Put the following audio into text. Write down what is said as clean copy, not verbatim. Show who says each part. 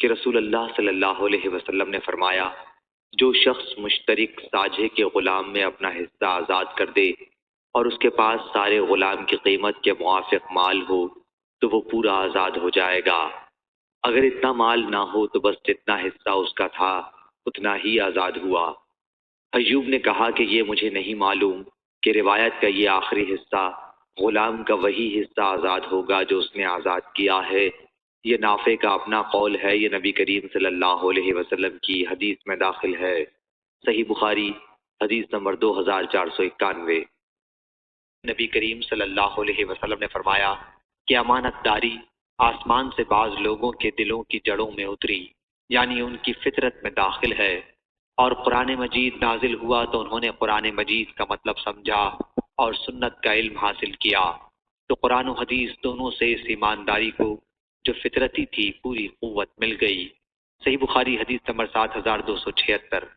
Speaker 1: کہ رسول اللہ صلی اللہ علیہ وسلم نے فرمایا، جو شخص مشترک ساجھے کے غلام میں اپنا حصہ آزاد کر دے اور اس کے پاس سارے غلام کی قیمت کے موافق مال ہو تو وہ پورا آزاد ہو جائے گا۔ اگر اتنا مال نہ ہو تو بس جتنا حصہ اس کا تھا اتنا ہی آزاد ہوا۔ ایوب نے کہا کہ یہ مجھے نہیں معلوم کہ روایت کا یہ آخری حصہ غلام کا وہی حصہ آزاد ہوگا جو اس نے آزاد کیا ہے۔ یہ نافع کا اپنا قول ہے، یہ نبی کریم صلی اللہ علیہ وسلم کی حدیث میں داخل ہے۔ صحیح بخاری حدیث نمبر 2491۔ نبی کریم صلی اللہ علیہ وسلم نے فرمایا کہ امانت داری آسمان سے بعض لوگوں کے دلوں کی جڑوں میں اتری، یعنی ان کی فطرت میں داخل ہے، اور قرآن مجید نازل ہوا تو انہوں نے قرآن مجید کا مطلب سمجھا اور سنت کا علم حاصل کیا، تو قرآن و حدیث دونوں سے اس ایمانداری کو جو فطرتی تھی پوری قوت مل گئی۔ صحیح بخاری حدیث نمبر 7276۔